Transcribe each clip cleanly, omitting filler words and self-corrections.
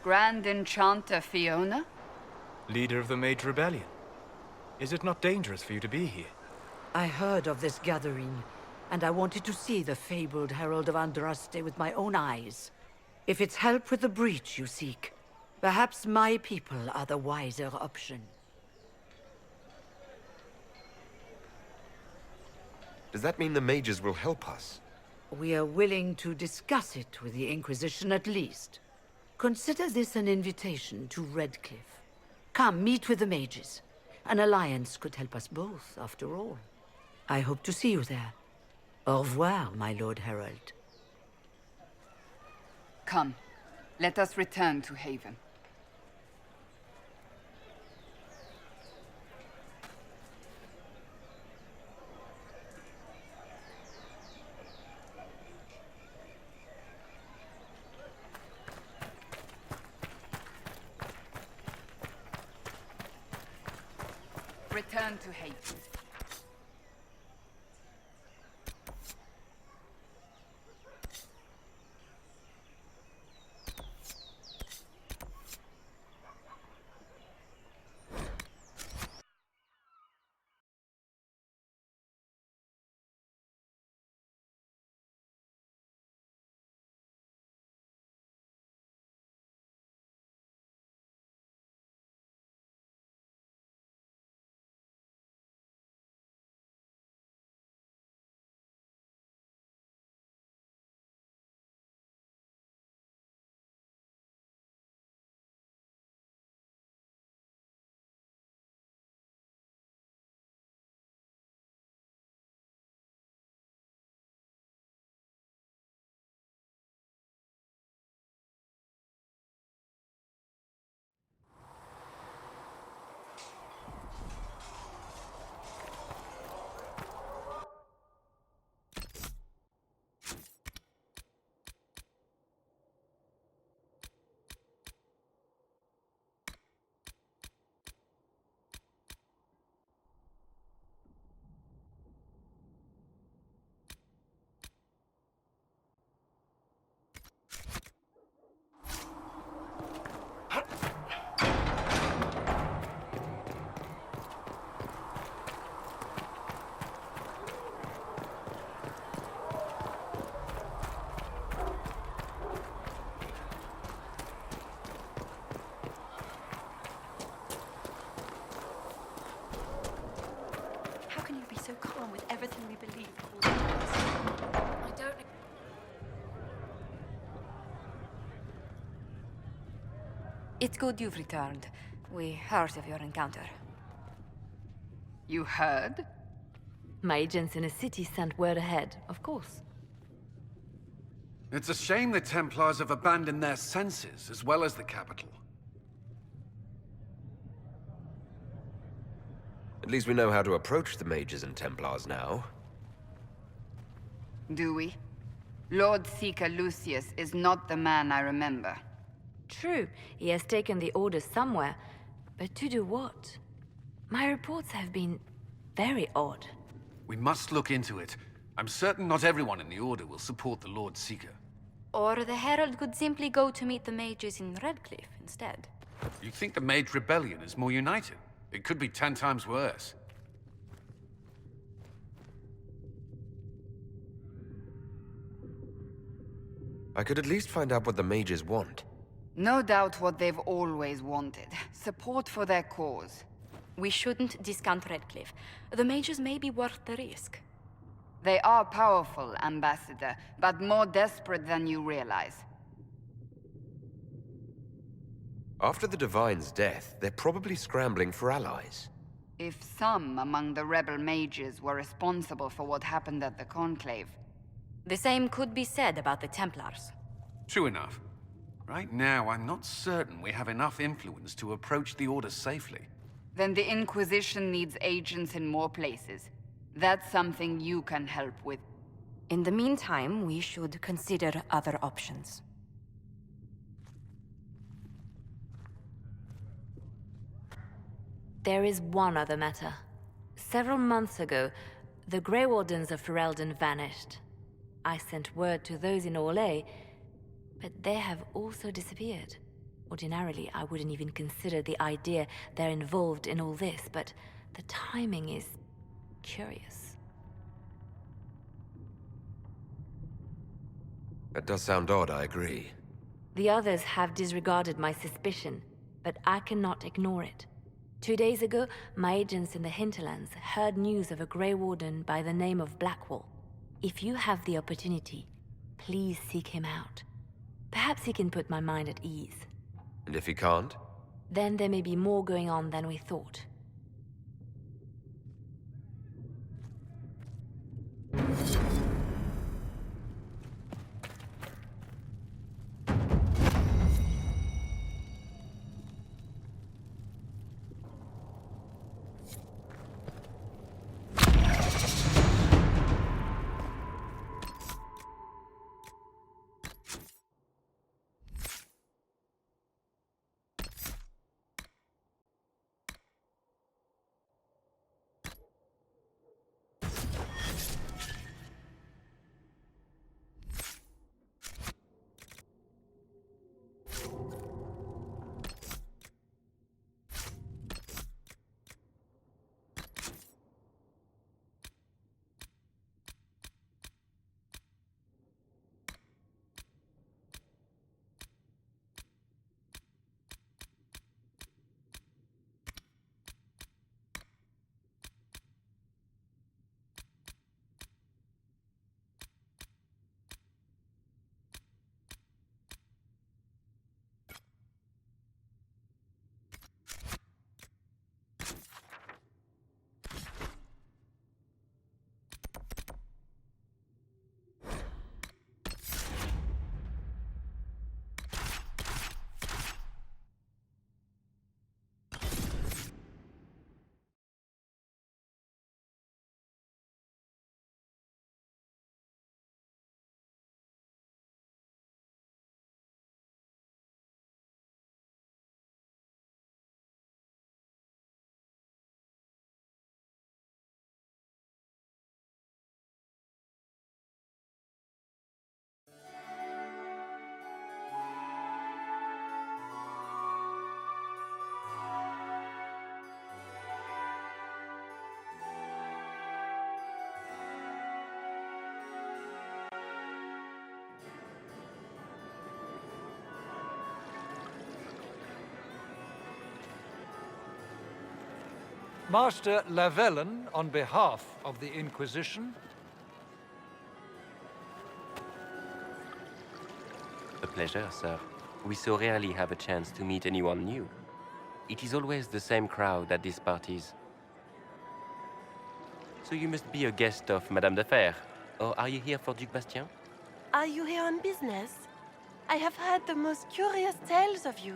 Grand Enchanter Fiona? Leader of the Mage Rebellion. Is it not dangerous for you to be here? I heard of this gathering, and I wanted to see the fabled Herald of Andraste with my own eyes. If it's help with the breach you seek, perhaps my people are the wiser option. Does that mean the mages will help us? We are willing to discuss it with the Inquisition at least. Consider this an invitation to Redcliffe. Come, meet with the mages. An alliance could help us both, after all. I hope to see you there. Au revoir, my Lord Herald. Come, let us return to Haven. Return to Haven. So calm with everything we believe all the time. I don't... It's good you've returned. We heard of your encounter. You heard? My agents in the city sent word ahead, of course. It's a shame the Templars have abandoned their senses, as well as the capital. At least we know how to approach the mages and Templars now. Do we? Lord Seeker Lucius is not the man I remember. True, he has taken the orders somewhere, but to do what? My reports have been very odd. We must look into it. I'm certain not everyone in the Order will support the Lord Seeker. Or the Herald could simply go to meet the mages in Redcliffe instead. You think the Mage Rebellion is more united? It could be 10 times worse. I could at least find out what the mages want. No doubt what they've always wanted. Support for their cause. We shouldn't discount Redcliffe. The mages may be worth the risk. They are powerful, Ambassador, but more desperate than you realize. After the Divine's death, they're probably scrambling for allies. If some among the rebel mages were responsible for what happened at the Conclave... The same could be said about the Templars. True enough. Right now, I'm not certain we have enough influence to approach the Order safely. Then the Inquisition needs agents in more places. That's something you can help with. In the meantime, we should consider other options. There is one other matter. Several months ago, the Grey Wardens of Ferelden vanished. I sent word to those in Orlais, but they have also disappeared. Ordinarily, I wouldn't even consider the idea they're involved in all this, but the timing is curious. That does sound odd, I agree. The others have disregarded my suspicion, but I cannot ignore it. 2 days ago, my agents in the hinterlands heard news of a Grey Warden by the name of Blackwall. If you have the opportunity, please seek him out. Perhaps he can put my mind at ease. And if he can't? Then there may be more going on than we thought. Master Lavellen, on behalf of the Inquisition. A pleasure, sir. We so rarely have a chance to meet anyone new. It is always the same crowd at these parties. So you must be a guest of Madame de Fer, or are you here for Duc Bastien? Are you here on business? I have heard the most curious tales of you.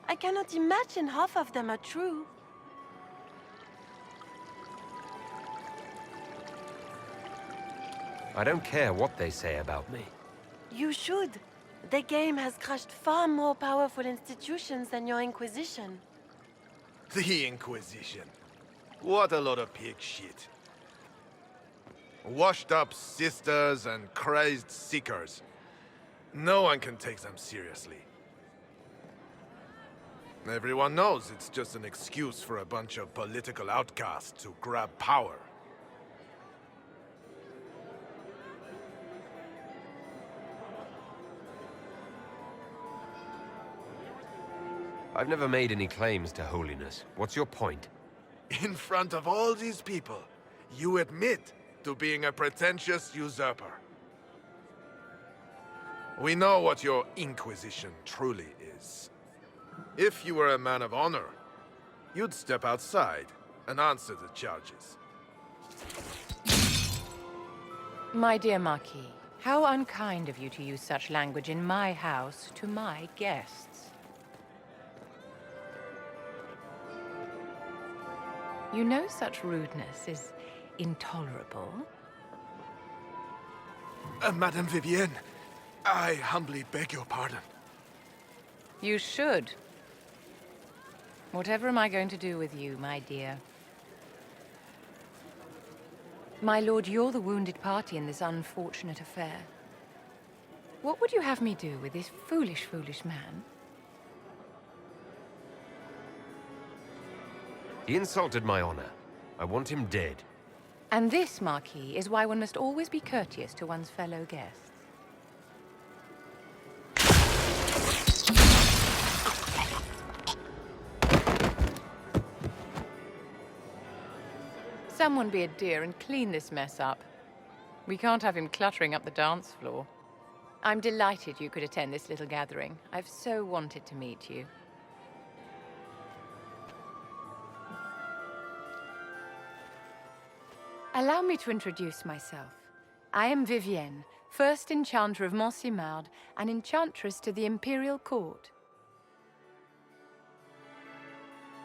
I cannot imagine half of them are true. I don't care what they say about me. You should. The game has crushed far more powerful institutions than your Inquisition. The Inquisition. What a lot of pig shit. Washed up sisters and crazed seekers. No one can take them seriously. Everyone knows it's just an excuse for a bunch of political outcasts to grab power. I've never made any claims to holiness. What's your point? In front of all these people, you admit to being a pretentious usurper. We know what your Inquisition truly is. If you were a man of honor, you'd step outside and answer the charges. My dear Marquis, how unkind of you to use such language in my house to my guests. You know such rudeness is intolerable. Madame Vivienne, I humbly beg your pardon. You should. Whatever am I going to do with you, my dear? My lord, you're the wounded party in this unfortunate affair. What would you have me do with this foolish, foolish man? He insulted my honor. I want him dead. And this, Marquis, is why one must always be courteous to one's fellow guests. Someone be a dear and clean this mess up. We can't have him cluttering up the dance floor. I'm delighted you could attend this little gathering. I've so wanted to meet you. Allow me to introduce myself. I am Vivienne, first enchanter of Montsimard and enchantress to the Imperial Court.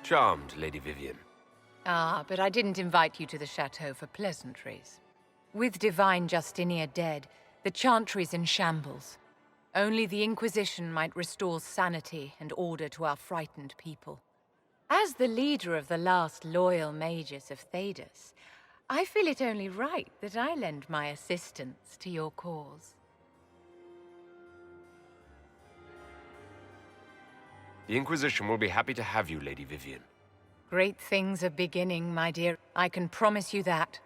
Charmed, Lady Vivienne. Ah, but I didn't invite you to the chateau for pleasantries. With Divine Justinia dead, the Chantry's in shambles. Only the Inquisition might restore sanity and order to our frightened people. As the leader of the last loyal mages of Thedas, I feel it only right that I lend my assistance to your cause. The Inquisition will be happy to have you, Lady Vivienne. Great things are beginning, my dear. I can promise you that.